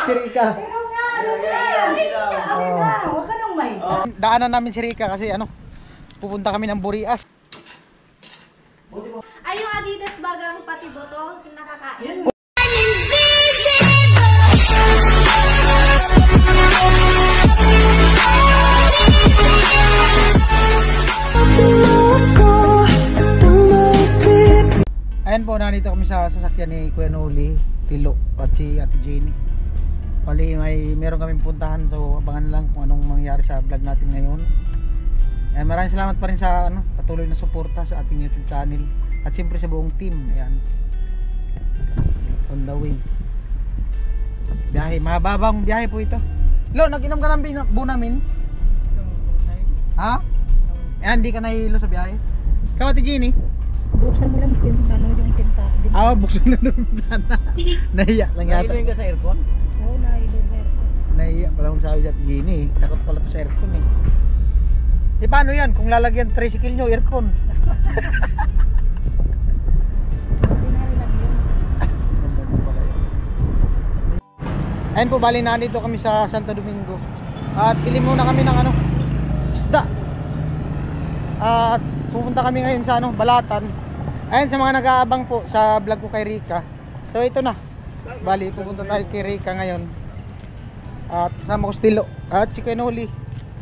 Si Rika. Ikaw nga, huwag ka nang mahika. Daanan namin si Rika kasi ano, pupunta kami ng Burias. Ay, yung Adidas bagang pati boto, nakakain. Ayan po, nandito kami sa sasakyan ni Kuya Noli, Tilo, at si Ate Jenny. Bali, meron kami puntahan, so abangan lang kung anong mangyari sa vlog natin ngayon. Ayan, maraming salamat pa rin sa patuloy na suporta sa ating YouTube channel. At siyempre sa buong team. Ayan, on the way. Biyahe, mahababang biyahe po ito. Lo, nag-inom ka ng bunamin? Ha? Ayan, hindi ka nahihilo sa biyahe. Ikaw, Ate Jenny? Buksan mo lang yung pinta. Buksan na ng plana. Nahiya lang yata. Nahiluin ka sa aircon? Oo, nahiluin ka. Nahiya pala kung sabi si Jenny eh. Takot pala to sa aircon eh. Eh paano yan? Kung lalagyan tricycle nyo, aircon. Ayun po, bali na dito kami sa Santo Domingo. At pili muna kami ng isda. At pupunta kami ngayon sa Balatan. Ayun, sa mga nag-aabang po sa vlog ko kay Rika. So ito na. Bali, pupunta tayo kay Rika ngayon. At kasama ko si Tilo at si Kuya Noli.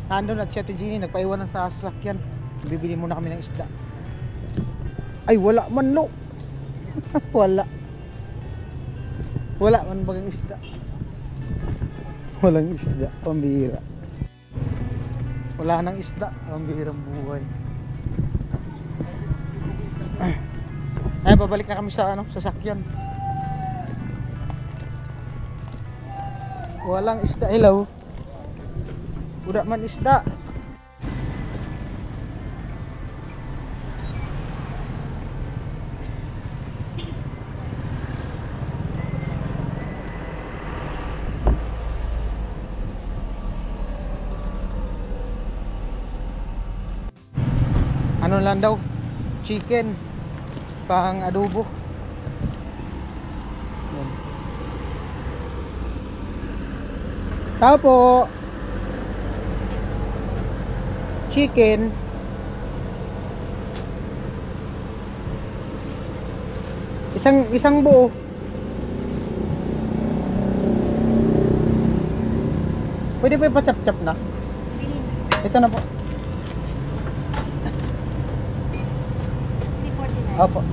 Nandun at si Ate Jenny nagpaiwan sa sasakyan. Bibili muna kami ng isda. Ay, wala man no. Wala man bagang isda. Walang isda, pambihira. Wala nang isda, pambihirang buhay. Ay, babalik na kami sa sasakyan. Walang isda, hello. Udah man isda. Ano lang daw? Chicken pang adobo. Tao po. Chicken. Isang buo. Pwede pa ipachap-chap na. Ito na po. Opo.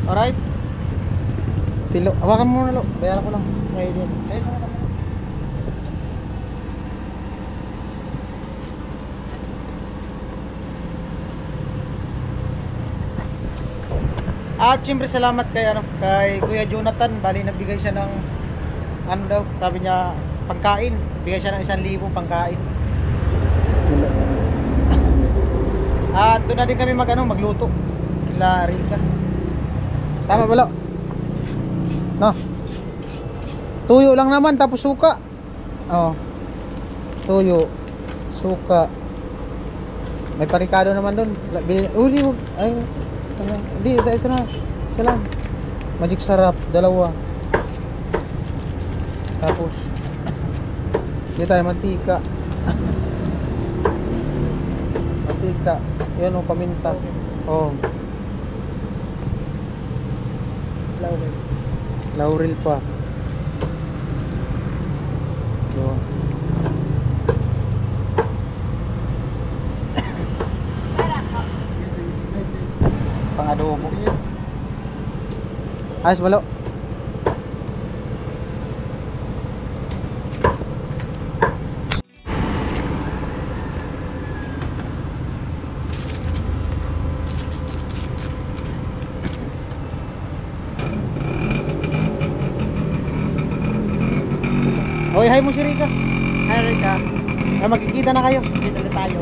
Alright. Tilo, hawakan mo muna lo. Bayaran ko lang. Okay din. Tayo sa mga. At siyempre salamat kay Kuya Jonathan. Bali nagbigay siya ng daw, sabi niya pangkain. Bigay siya ng 1,000 pangkain. At doon na din kami magluto kila Rika. Tama ba lo? No. Tuyo lang naman tapos suka. Oh. Tuyo, suka. May parikado naman doon. Uli mo. Ay. Hindi, ito na. Isa lang. Magic sarap, 2. Tapos hindi tayo mantika. Mantika. Yan o, paminta. Oh. Laurel pa. So. Pang adobo. Ayos balo. Hoy, hi mo si Rika. Hi Rika. Ay, magkikita na kayo. Dito na tayo.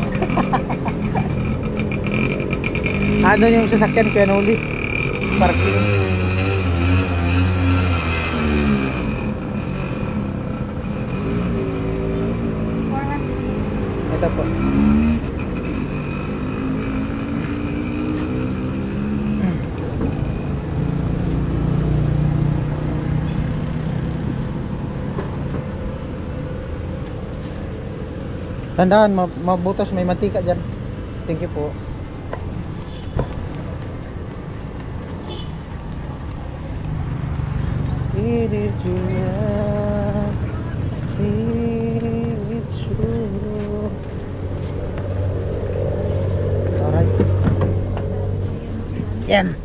Andun yung sasakyan Kuya Noli. Parking. Ito po. Tandaan, mabutas, may mantika dyan. Thank you po. It is true. It is true. Alright. Yan.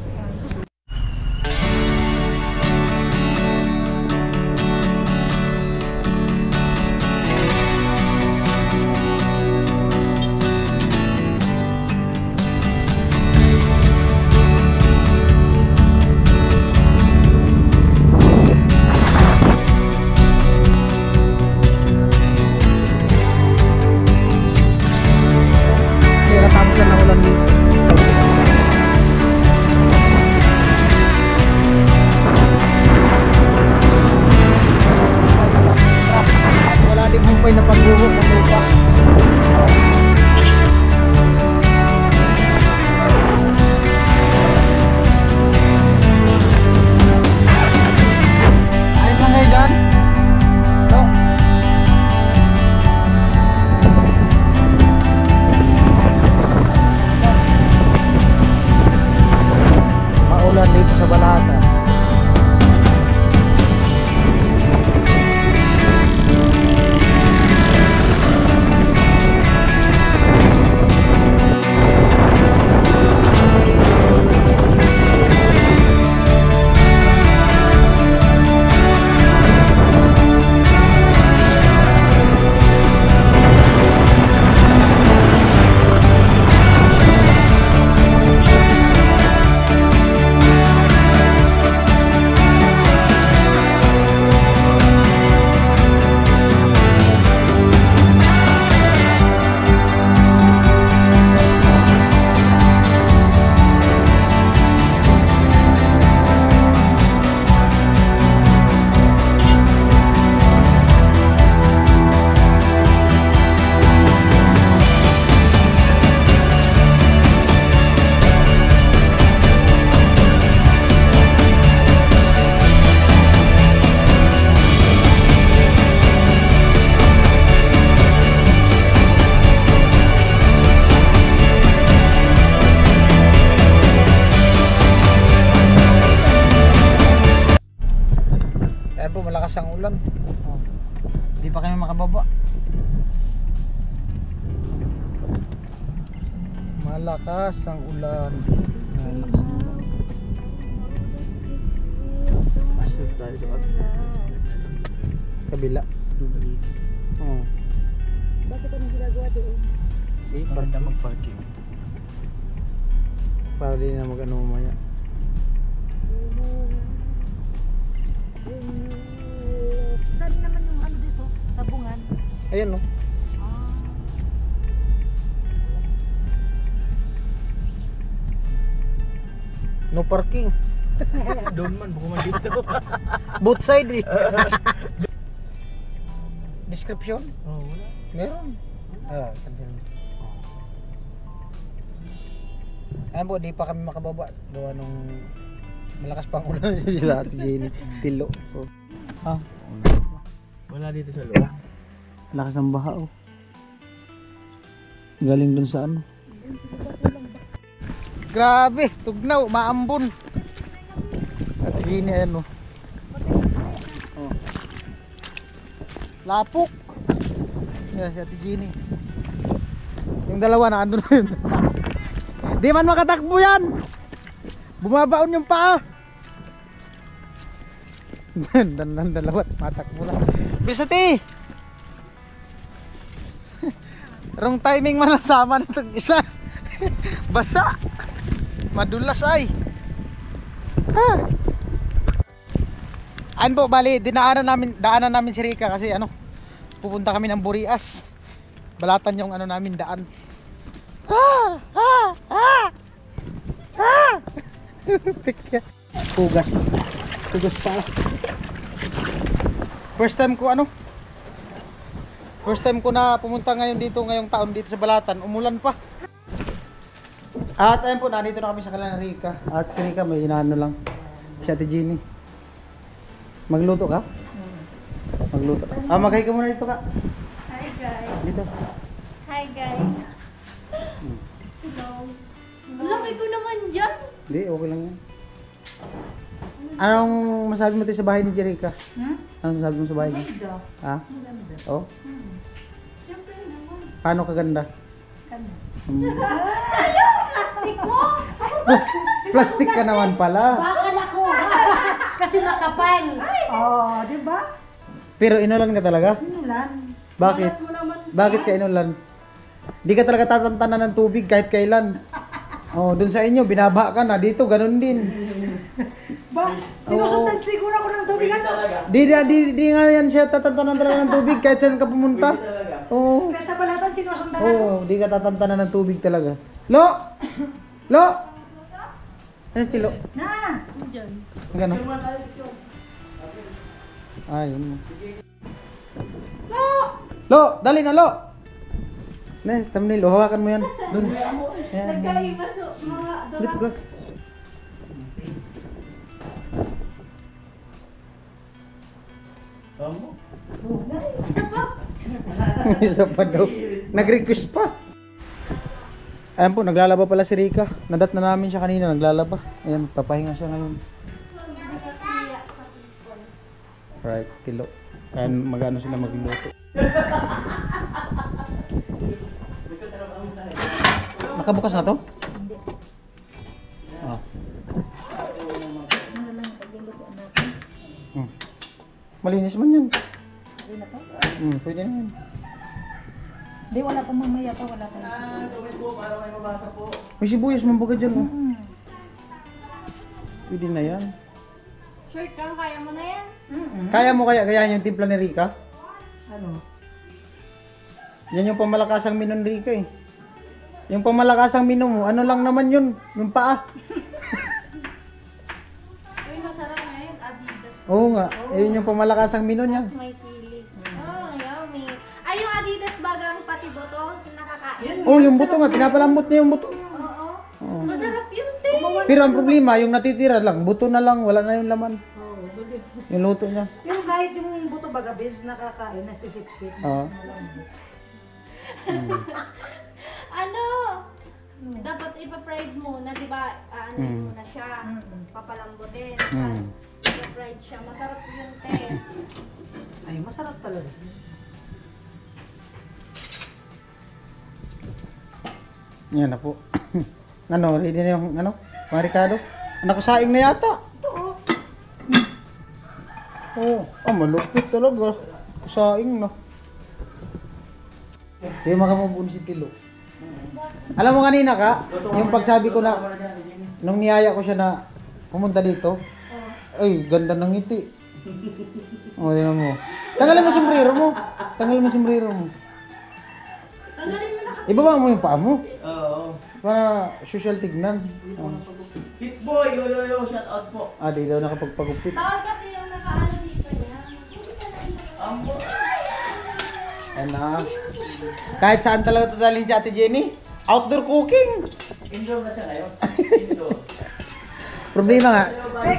Tapos na ulan dito. Wala din humpay na pagbuhok ng lupa. Ayos lang kayo dyan? No? Maulan dito sa Balata. Ayan po, malakas ang ulan. Oh. Di pa kami makababa. Malakas ang ulan. Malakas ang ulan. Masuk tayo sa kabila. Oh. Bakit anong ginagawa doon? Para na mag-parking. Para din na mag-ano mamaya. Saan naman yung ano dito? Sabungan? Ayan no. No parking. Doon man, buko man dito. Both side eh. Description? Oh, wala. Meron. Sabihin. Ayan po, di pa kami makababa. Gawa nung malakas pang ulan sila Ate Jenny. Tilo. So, Wala dito sa loob. lakas ng baha oh. Galing dun sa ano. Grabe, tugnaw, maambon. Ate Jenny ayan oh. Oh. Lapok. Yan si Ate Jenny. Yung dalawa na andun na yun. Di man makatakbo yan. Bumabaon yung paa. Dan dalawa matakbo na. Bisati. Wrong timing man lang sama nitong isa. Basa. Madulas ay. Ano po, bali, daanan namin si Rika kasi ano, pupunta kami ng Burias. Balatan yung ano namin daan. Hugas pa. First time ko na pumunta ngayon dito ngayong taon dito sa Balatan. Umulan pa. At ayun po, nandito na kami sa kala ni Rika. At si Rika may inaano lang si Ate Jenny. Magluto ka? Magluto. Maghay ka muna dito ka. Hi guys. Dito. Hi guys. Hello. Ang laki ko naman dyan. Hindi, okay lang yan. Anong masabi mo tayo sa bahay ni Jerica? Anong masabi mo sa bahay niya? Ganda. Ha? Oh? Siyempre naman. Paano kaganda? Ganda. Plastic mo! Plastic ka naman pala. Bakal ako. Kasi makapal. Oh, di ba? Pero inulan ka talaga? Inulan. Bakit? Malas mo naman. Bakit ka inulan? Di ka talaga tatantanan ng tubig kahit kailan. Oh, dun sa inyo, binaba ka na. Dito, ganun din. Ba? Sinusundan siguro ako ng tubig ano? Di nga yan siya tatantanan talaga ng tubig kahit saan ka pumunta. Oo. Kahit sa balatan sinusundan ako. Oo, di ka tatantanan ng tubig talaga. Lo! Lo! Ano si Lo? Na! Diyan. Gano'n? Ah, yun mo. Lo! Dali na, Lo! Ne, thumbnail. Hawakan mo yan. Doon. Yan. Nagkaiba so, mga Dito ka. Tama. Isa pa? Isa pa daw. Nag-request pa. Ayan po, naglalaba pala si Rika. Nadat na namin siya kanina, naglalaba. Ayan, papahinga siya ngayon. Hindi ka siya sa people. Right, kilo. Ayan, mag-ano sila magluto. Nakabukas na to? Hindi. Ah. Ano lang paglulutuan natin. Malinis man yan. Hindi na to. Pwede na yan. Hindi, wala pa mamaya pa. Wala pa. May sibuyas mambaga dyan. Oh. Hmm. Pwede na yan. Sure ka, kaya mo na yan? Kaya mo kaya gayahin yung timpla ni Rika? Ano? Yan yung pamalakasang menu ni Rika eh. Yung pamalakasang menu mo, ano lang naman yun? Yung paa. Uy, masarap na yun. Adidas. Oo nga, yun yung pamalakasang menu niya. Mas may sili. Oh, yummy. Ay, yung Adidas bagang pati boto, nakakain. Oh, yung buto nga, pinapalambot niya yung buto. Oo. Oo. Masarap yun, te. Pero ang problema, yung natitira lang, buto na lang, wala na yung laman. Yung luto niya. Pero kahit yung buto baga, bis nakakain, nasisipsip. Oo. Ano? Dapat ipa-fried muna, di ba? Ano muna siya. Papalambutin. Ipa-fried siya. Masarap yun, te. Ay, masarap talaga. Yan na po. Ano, ready na yung, ano, mga Ricardo? Nakasaing na yata. Oo. Oh, malupit talaga. Saing na. Hindi makamubunin si Tilo. Alam mo kanina ka, yung pagsabi ko na, nung niyaya ko siya na pumunta dito, ay, ganda ng ngiti. O, tingnan mo. Tanggalin mo sombrero mo. Tanggalin mo sombrero mo. Tanggalin mo na kasi. Ibaba mo yung paa mo. Oo. Para social tignan. Oh. Hit boy, yo, shout out po. Ah, di daw nakapagpagupit. Tawag kasi yung nakaano dito niya. Ambo. Ayan na. Kahit saan talaga dadalhin si Ate Jenny. Outdoor cooking. Indoor na siya ngayon. Indoor. Problema nga.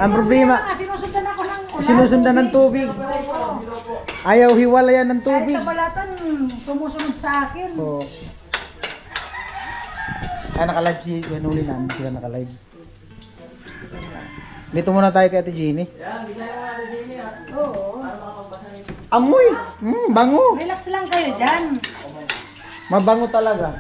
Ang problema, Sinusundan ako ng ulan. sinusundan ng tubig. Ayaw hiwalayan ng Kahit tubig. sa balatan, tumusunod sa akin. So, ay naka-live si Manuli namin. Sila naka-live. Dito muna tayo kay Ate Jenny. Yan, bisa yung mga Jimmy ha. Oo. Para makapagpasa nito. Amoy! Bango! Relax lang kayo dyan. Mabango talaga.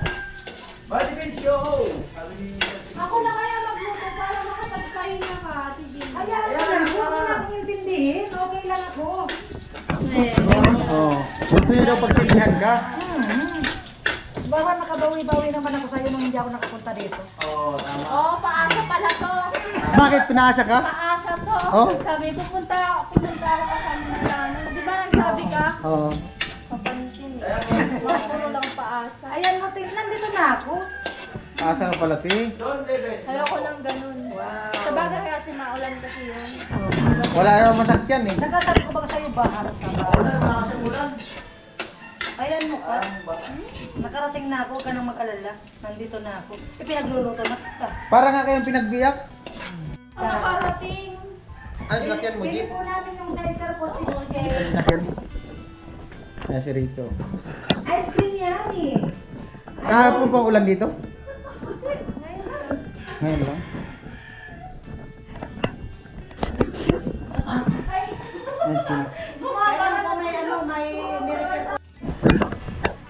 Bali video. Sabi ni Ako na kaya magluto para makapagpahinga ka, Ate Jean. Hayaan mo na. Huwag mo na akong intindihin. Okay lang ako. Oh. Gusto niyo daw pagsilihan ka? Baka nakabawi-bawi naman ako sa'yo nung hindi ako nakapunta dito. Oo, tama. Oh, paasa pala to. Bakit pinaasa ka? Paasa to. Oh? Sabi, pupunta ako kasama ng plano. Di ba nagsabi ka? Oo. Papansin eh. Puro lang paasa. Ayan mo, tingnan dito na ako. Paasa ka pala, ti. Don't leave it. Ayoko lang ganun. Sa bagay kasi maulan kasi yun. Wala naman masakyan eh. Nagkasabi ko ba sa'yo bahan sa bahan? Ayan mo ka. Nakarating na ako, huwag ka nang mag-alala. Nandito na ako. Pinagluluto na kita. Para nga kayong pinagbiyak. Ang nakarating. Ano sinakyan mo, Pili Jeep? po namin yung cider po si Okay. Sinakyan mo. Ayan si Rico. Ice cream yummy. Kahapon pa ulan dito? Ngayon lang. Nice clean. Kailan po may ano, may miracle po.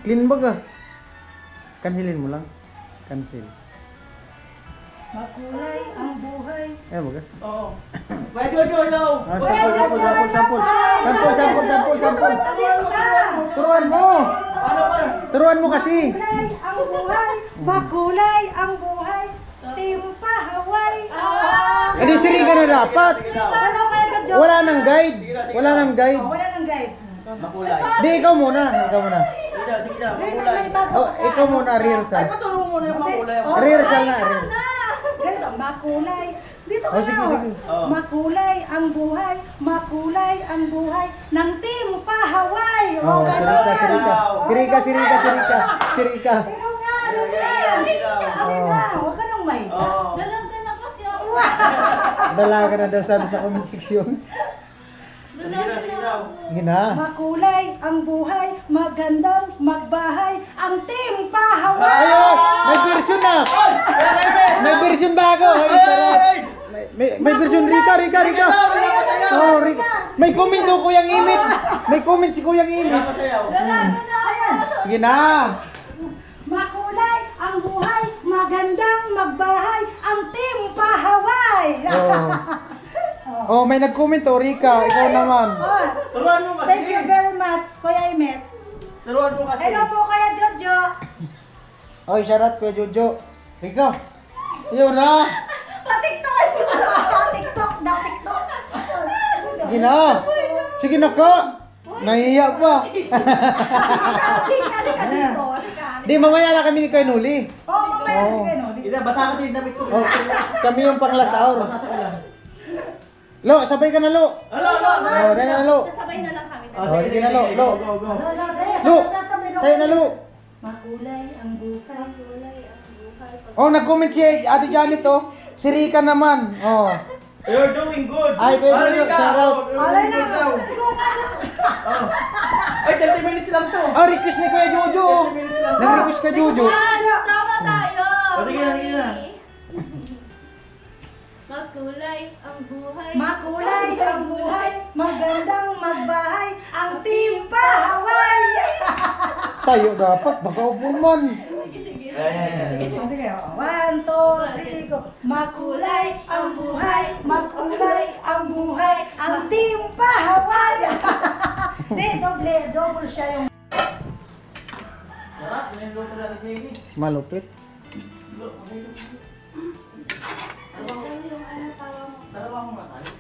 Clean baga. Cancelin mo lang. Cancel. Makulay ang buhay. Eh baga. Oo. Pwede Jojo, hello. Ah, sample. Turuan mo. Turuan mo kasi. Makulay ang buhay. Makulay ang buhay. Timpa Hawaii. Eh di siri ka na dapat. Wala kayo ka joke. Wala nang guide. Wala nang guide. Wala nang guide. Makulay. Di ikaw muna. Ikaw muna. Sige daw, sige daw. Ganito Makulay. may bago Oh, sa- ikaw muna rehearsal. Paturo mo na yung makulay. Oh, Rehearsal na. Rehearsal. Ganito, makulay. Dito Oh, kayo. sige, sige. Oh. Makulay ang buhay. Makulay ang buhay ng Timpa Hawaii. Oh, ganun. Sirika. Ikaw nga, Ruben. Akin na, huwag ka nang mahiga. Oo. Dalaga na kasi ako. Dalaga na daw sabi sa comment section. Dalaga Sige na daw. ako. Sige na. Makulay ang buhay, magandang magbahay, ang Timpa Hawaii. Ayun! May version na! May version bago! Ay, tara! May version Rika! Oh, Rika! May comment daw Kuyang Imit! May comment si Kuyang Imit! Masayaw. Ayan. Sige na! Makulay ang buhay, magandang magbahay, ang Timpa Hawaii. Oh, may nag-comment oh, Rika! Ikaw naman! Oh, Turuan mo kasi. thank you very much, Kuya Imet. Turuan mo kasi. Hello po, Kuya Jojo. Oy, shoutout Kuya Jojo! Rika! Yun na! Pa-TikTok! TikTok daw, TikTok. Sige na! Sige na ka! Nahiya pa! Di, mamaya na kami ni Kuya Nuli. Oh, mamaya na si Oh. Kuya Noli. Ina, basa kasi yung damit ko. Oh, kami yung pang last hour. Basa sa ulan. Lo, sabay ka na, Lo! Alo, alo. Oh, dahil na, Lo! Sasabay na lang kami. Oh, sige na, Lo, Lo. Go, go. Lo, Lo, dahil Lo! sasabihin ko. Sa'yo na, Lo! Makulay ang buhay. Kulay ang buhay. Oh, nag-comment si Ate Janet, oh. Si Rika naman. Oh. You're doing good. Ay, Kuya Jojo, Rika. shout out. Oh, Alay na, you're doing good ikaw na. daw. Oh. Ay, 30 minutes lang to. Oh, request ni Kuya Jojo. oh. 30 minutes lang. Nag-request ka, Jojo. Tama tayo. Oh, sige na, sige na. Makulay ang buhay. Makulay ang buhay, magandang magbahay, ang Timpa Hawaii. Tayo dapat, baka upo man. Ayan. Oh, sige, oh. 1, 2, 3, go. Makulay ang buhay, makulay ang buhay, ang Timpa Hawaii. Di, double siya yung... Sarap, niluto na ni Jamie. Malupit. Dalawa mo nga tayo.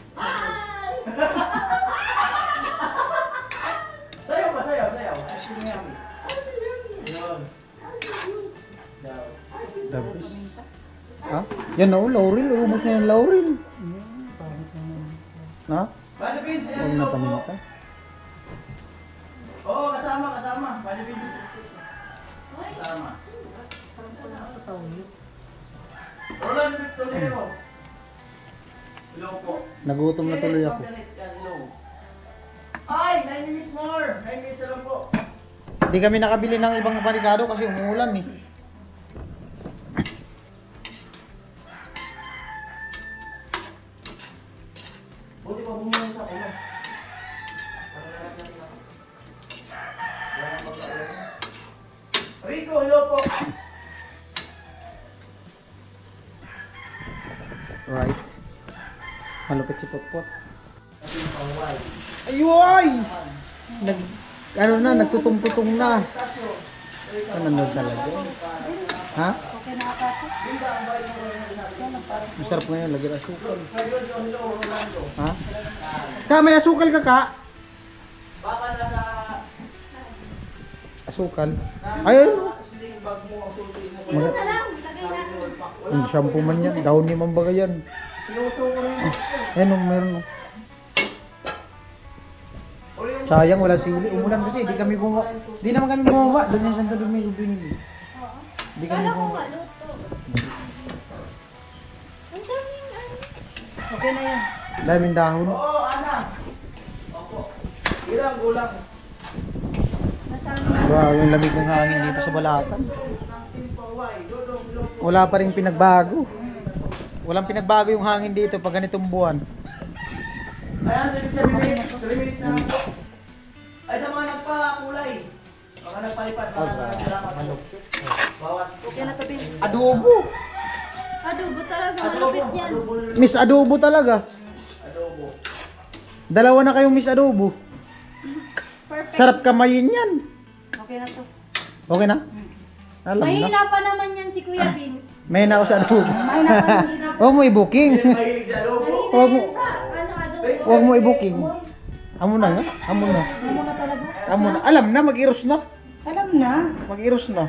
Sayaw pa, sayaw. Ice cream yummy. Yun. Daw. Dabis. Ha? Yan na, oh, Laurel. Ubus na yung Laurel. Ha? Bali Vince, Huwag ayan na yung paminta. Oo, kasama. Bali Vince. Kasama. Roland Victorino. Hello po. Nagutom na tuloy ako. Hello. Ay, 9 minutes more. 9 minutes na lang po. Hindi kami nakabili ng ibang barikado kasi umuulan eh. Buti pa bumulong sa ulo. Rico, hello po. Right. Malupit si Potpot. Kasi yung pawal. Ayuay! Nagtutong-tutong na. Nanonood talaga. Ha? Okay na ako. Masarap ngayon, lagi asukal. Hello, Rolando. Ha? Ka, may asukal ka, Ka? Baka nasa... Asukal? Ayun! sling bag mo, ang susi mo. Mga, Na lang, lagay natin. yung shampoo man yan, daon ni Mambaga yan. Sinuso ko rin. Ayan o, meron o. Sayang, wala sili. Umulan kasi, di kami bumaba. Di naman kami bumaba. Doon yung Santo Domingo binili. Di kami Kala ko bumaba. maluto. Ang daming ano. Okay na yan. Daming dahon. Oo, Ana. Opo. Ilang gulang. Nasama. Wow, yung lamig ng hangin dito sa Balatan. Wala pa rin pinagbago. Walang pinagbago yung hangin dito pag ganitong buwan. Ayan, 37 minutes. 3 minutes na lang po. Ay, sa mga nagpa-kulay. Mga nagpalipat. Maraming salamat po. Bawat. Okay na to, Vince. Adobo. Adobo talaga, malupit yan. Miss Adobo talaga. Adobo. Dalawa na kayong Miss Adobo. Perfect. Sarap kamayin yan. Okay na to. Okay na? Alam na. Mahina pa naman yan si Kuya Vince. May na ako sa adobo. May na pa rin. Huwag mo i-booking. Mahilig sa adobo. Mahina Huwag mo- yan sa adobo. Huwag mo i-booking. Amo na nga. Amo na. Ano na talaga? Amo na. Alam na, mag-iros na. Alam na. Mag-iros na.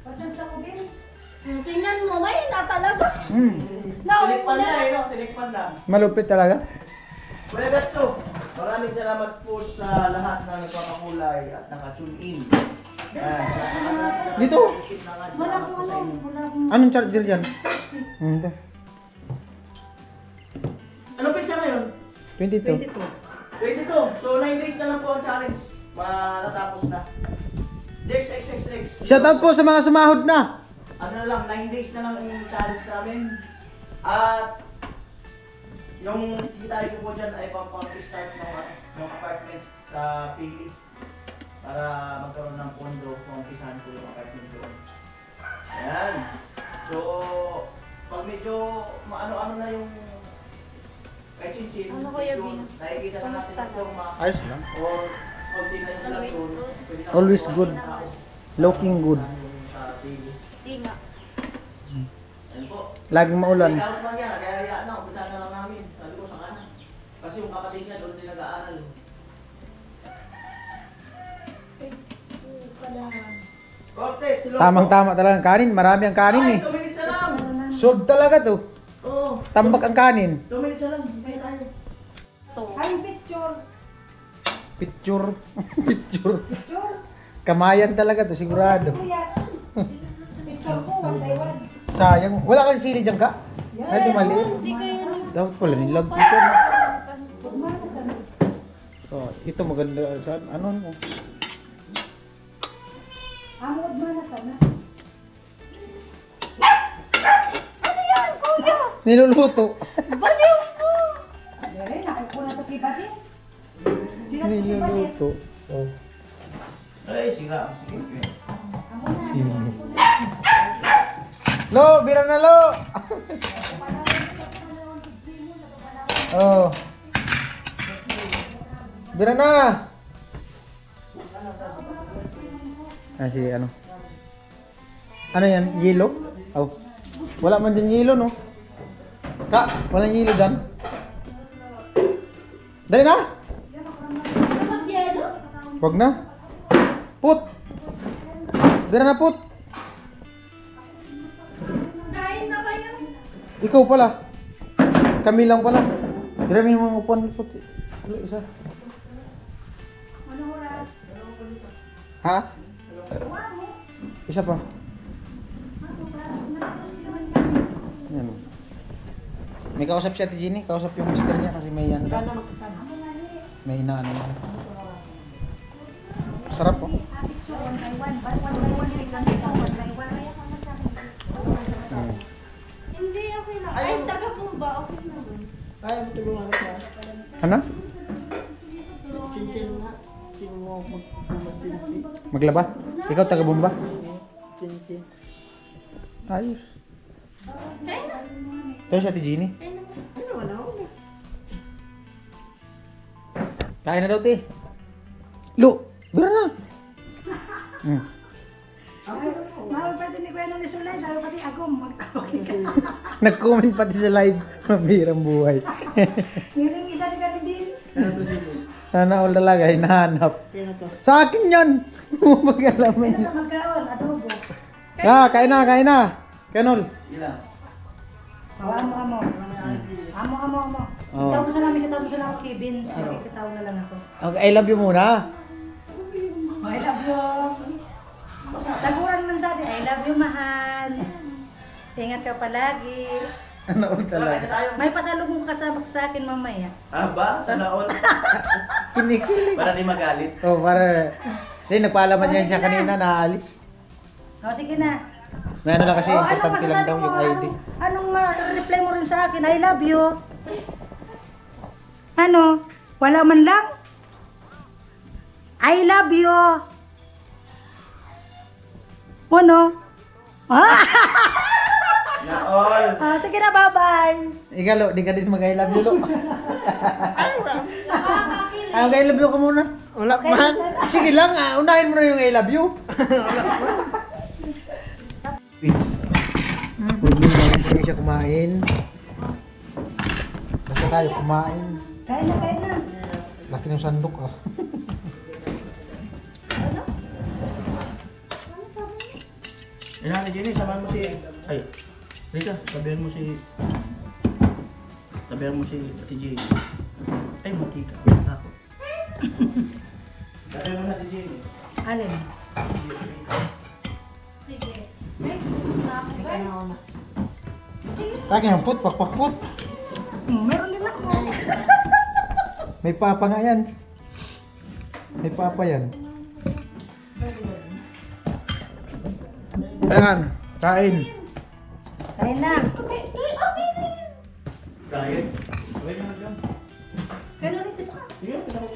Pagyan sa ko, Vince. Tingnan mo, mahina talaga. Nauwi mo Tinikpan na na. eh, no? Tinikpan na. Malupit talaga. Kuya Gatso, maraming salamat po sa lahat na nagpapakulay at naka-tune in. Dito. Wala akong alam. Wala akong... Anong charger yan? Ito. Anong pizza ngayon? 22. 22. So 9 days na lang po ang challenge. Matatapos na. XXXX. Shoutout po sa mga sumahod na. Ano na lang, 9 days na lang yung challenge namin. At yung kikitahin ko po dyan ay pang-start ng apartment sa Pili. Para magkaroon ng pondo kung umpisahan ko yung apartment doon. Ayan. So, pag medyo maano-ano na yung kay Chinchin, Ano, Kuya medyo Vince? nakikita na natin Kamusta yung forma Ayos lang. or konti na yung Always doon. good. Pwede na Always magkaroon good. ng tao. Looking good. Sa Pili. Di nga. Ayan po. Laging maulan. Take out lang yan, kaya na, umpisa na lang namin. Sabi ko sa kanan. Kasi yung kapatid niya doon din nag-aaral. Cortez, hello. Tamang-tama talaga ang kanin. Marami ang kanin eh. 2 minutes na lang. Sold talaga to. Oo, Tambak ang kanin. 2 minutes na lang. Hintay tayo. Ay, picture. Picture. Picture. Picture. Kamayan talaga to, sigurado. Kuya. Picture ko, one by one. Sayang. Wala kang sili dyan ka? Ay, di maliit. Hindi kayo Dapat pala nilag dito. Pagmana sa Oh, ito maganda sa ano mo. Amod mana sana. Niluluto. Baliw mo! Dere, nakukuna to kibati. Sila to kibati. Niluluto. Oh. Ay, sira. Sige. Sili. Lo, bira na lo. Oh. Bira na. Si ano? Ano yan? Yelo? Oh. Wala man din yelo, no? Ka, walang yelo dyan. Dali na. Mag-yelo? Wag na. Put. Bira na put. Kain na kayo. Ikaw pala. Kami lang pala. Bira may mga upuan put. Isa. Ano oras? Ha? Isa pa. Yan. May kausap si Ate Ginny, kausap yung mister niya kasi may ano daw. May inaano na. Sarap po. One by one. One by one. One by one. Hindi, okay lang. Ay, taga-pumba, okay naman. Kaya mo tulungan ka. Ano? Chinchin nga. Sino mo mag-chinchin? Maglaba? Ikaw taga Bumba? Chinchin. Ayos. Kain na. Kaya si Ate Ginny. Kain na. Kain na daw, te. Lu, bira na. Mahal pati ni Kuya nung nisulay. Sabi pati ako magtawag ka. Nag-comment pati sa live. Mabirang buhay. Ngayon isa ni Kani Beans. Sana all talaga, hinahanap. Sa akin yan. Mag-alaman. Ano ka magkaon? Adobo. Kain na, kain na. Kanol. Ilan? Amo. Oh. Kitaw mo sa namin, kitaw mo sa namin kay Beans. Kitaw na lang ako. Okay, I love you muna. I love you. Taguran man sa atin. I love you, mahal. Ingat ka palagi. Ano all Kain talaga. na tayo. May pasalubong ka sa akin mamaya. Ah ba? Sana all. Kinikilig. Para di magalit. Oh, para... Kasi nagpaalaman yan siya kanina, naalis. O, sige na. May ano lang kasi, O, importante lang daw yung ID. Anong reply mo rin sa akin? I love you. Ano? Wala man lang? I love you. Ano? Ah! Na all. Sige na, bye-bye. Ikaw, Lo, di ka din mag-I love you, Lo. Nakakakilig. I love you ka muna. Wala Okay. man. Sige lang, unahin mo na yung I love you. Pwede naman kami siya kumain. Basta tayo kumain. Kain na, kain na. Laki ng sandok ah. Ano? Yan na, Jenny, samahan mo si... Ay, Rika, sabihan mo si... Sabihan mo si Jenny. Ay, mati ka. Ako. Sabihan mo na si Jenny. Alin? Sige. Guys, gusto ako, guys. Laki ng put, pakpakput. Meron din ako. May papa nga yan. May papa yan. Ayan, kain. Kain na. Dahil? Wait na lang. Kain na rin dito ka. Sige, kita ko.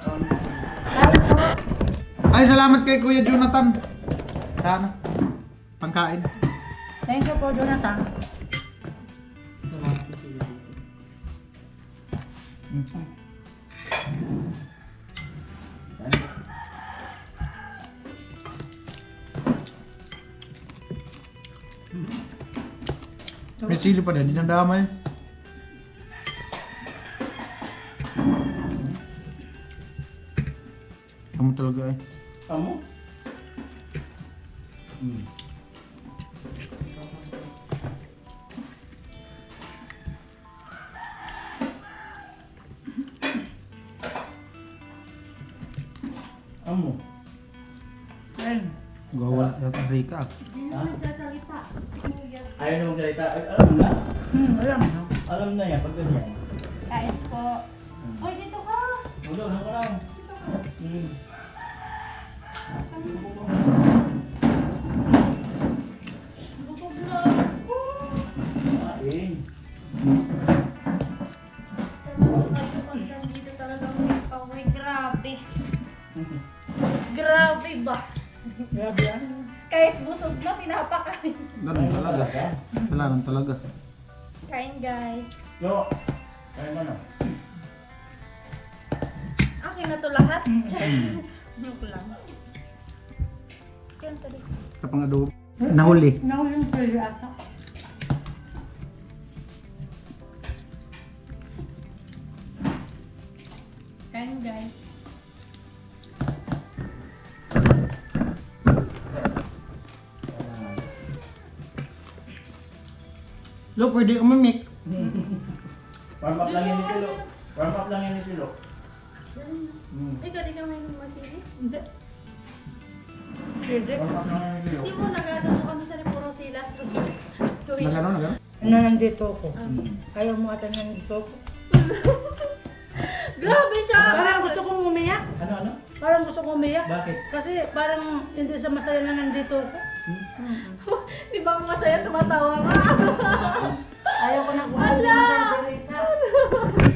Kain po. Ay, salamat kay Kuya Jonathan. Sana. Pangkain. Thank you po, Jonathan. May sili pa din, hindi damay. Kamu talaga eh. Kamu? Amo? Kain. Gawala yata ang Rika. Hindi naman nagsasalita. Si Kuya. Ayaw na magsalita. Ay, alam na. Alam mo. Alam na yan, pag ganyan. Kain po. Hoy, dito ka. Wala, wala ko lang. Dito ka. Busog na ako. Kain. Talagang dito talagang may paway. Grabe. Grabe ba? Grabe yan. Kahit busog na, pinapakain. Ganun talaga. Wala nang talaga. Kain guys. Yo, kain mo na. Akin na to lahat. Joke lang. Kain ka dito. Kapang adobo. Nahuli. Nahuli yung pwede ata. Kain guys. Lo, pwede umimik. Warm up lang yan ni Silo. Warm up lang yan ni Silo. Ikaw di ka may masili? Hindi. Pwede. Warm up lang yan ni Silo. Kasi mo nagagano kami sa puro silas. Nagano, nagano. Nandito ko. Ayaw mo ata nandito ko. Grabe siya! Parang gusto kong umiyak. Ano? Parang gusto kong umiyak. Bakit? Kasi parang hindi sa masaya na nandito ko. Di ba masaya tumatawa ka? Ayaw ko na kumain na masaya sa Rita.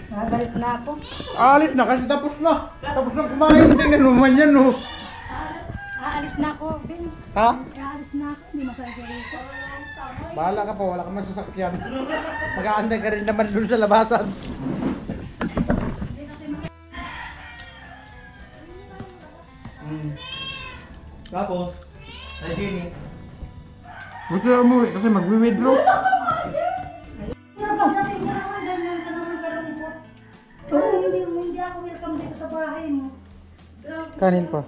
Nagalit na ako. Alis na kasi tapos na. Tapos na kumain. Tingnan mo man yan, oh. Aalis na ako, Vince. Ha? Aalis na ako. Hindi masaya sa Rita. Bahala ka po, wala kang masasakyan. Mag-aantay ka rin naman dun sa labasan. Tapos, ay Jenny. Gusto na umuwi kasi mag-withdraw. Pero pagdating mo naman, ganyan ka naman kalungkot. Pero hindi ako welcome dito sa bahay mo. Kanin pa.